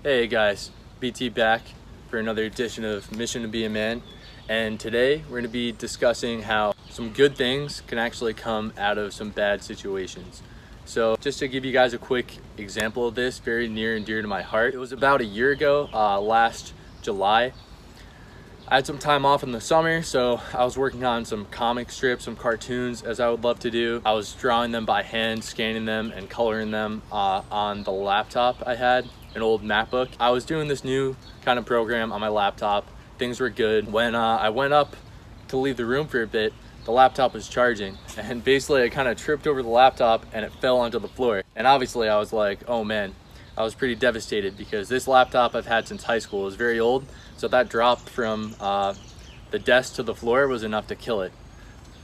Hey guys, BT back for another edition of Mission to Be a Man, and today we're going to be discussing how some good things can actually come out of some bad situations. So just to give you guys a quick example of this, very near and dear to my heart, it was about a year ago, last July. I had some time off in the summer, so I was working on some comic strips, some cartoons, as I would love to do. I was drawing them by hand, scanning them, and coloring them on the laptop I had, an old MacBook. I was doing this new kind of program on my laptop. Things were good. When I went up to leave the room for a bit, the laptop was charging, and basically I kind of tripped over the laptop and it fell onto the floor. And obviously I was like, oh man, I was pretty devastated because this laptop I've had since high school is very old. So that drop from the desk to the floor was enough to kill it.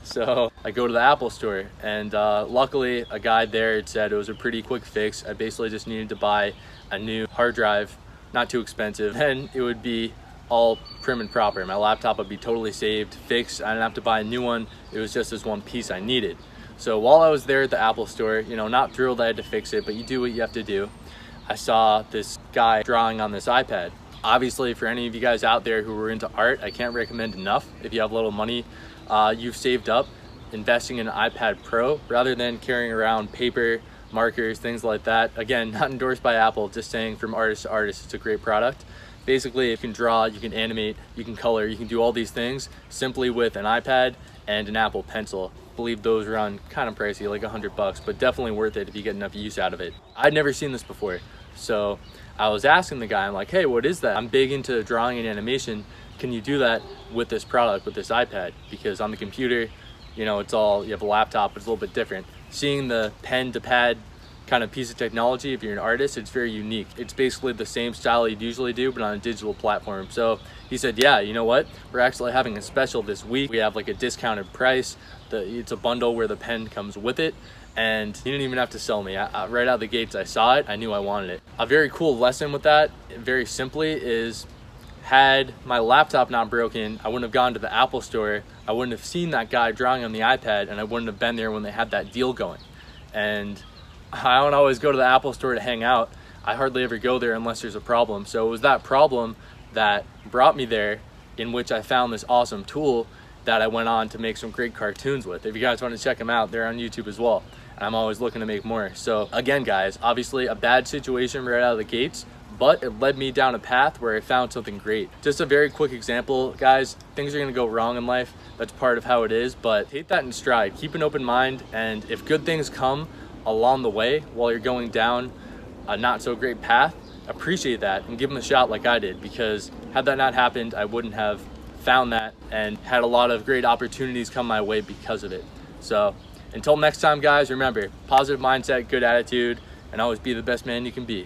So I go to the Apple store, and luckily a guy there had said it was a pretty quick fix. I basically just needed to buy a new hard drive, not too expensive, and it would be all prim and proper. My laptop would be totally saved, fixed. I didn't have to buy a new one. It was just this one piece I needed. So while I was there at the Apple store, you know, not thrilled I had to fix it, but you do what you have to do, I saw this guy drawing on this iPad. Obviously, for any of you guys out there who are into art, I can't recommend enough. If you have a little money you've saved up, investing in an iPad Pro rather than carrying around paper, markers, things like that. Again, not endorsed by Apple, just saying from artist to artist, it's a great product. Basically, you can draw, you can animate, you can color, you can do all these things simply with an iPad and an Apple Pencil. I believe those run kind of pricey, like $100, but definitely worth it if you get enough use out of it. I'd never seen this before, so I was asking the guy, I'm like, hey, what is that? I'm big into drawing and animation. Can you do that with this product, with this iPad? Because on the computer, you know, it's all, you have a laptop, it's a little bit different. Seeing the pen to pad kind of piece of technology, if you're an artist, it's very unique. It's basically the same style you'd usually do, but on a digital platform. So he said, yeah, you know what? We're actually having a special this week. We have like a discounted price. It's a bundle where the pen comes with it. And he didn't even have to sell me. Right out of the gates, I saw it, I knew I wanted it. A very cool lesson with that, very simply, is had my laptop not broken, I wouldn't have gone to the Apple store, I wouldn't have seen that guy drawing on the iPad, and I wouldn't have been there when they had that deal going. And I don't always go to the Apple store to hang out. I hardly ever go there unless there's a problem. So it was that problem that brought me there, in which I found this awesome tool that I went on to make some great cartoons with. If you guys want to check them out, they're on YouTube as well. And I'm always looking to make more. So again, guys, obviously a bad situation right out of the gates, but it led me down a path where I found something great. Just a very quick example, guys. Things are gonna go wrong in life. That's part of how it is, but take that in stride. Keep an open mind, and if good things come along the way while you're going down a not so great path, appreciate that and give them a shot like I did, because had that not happened, I wouldn't have found that and had a lot of great opportunities come my way because of it. So until next time, guys, remember, positive mindset, good attitude, and always be the best man you can be.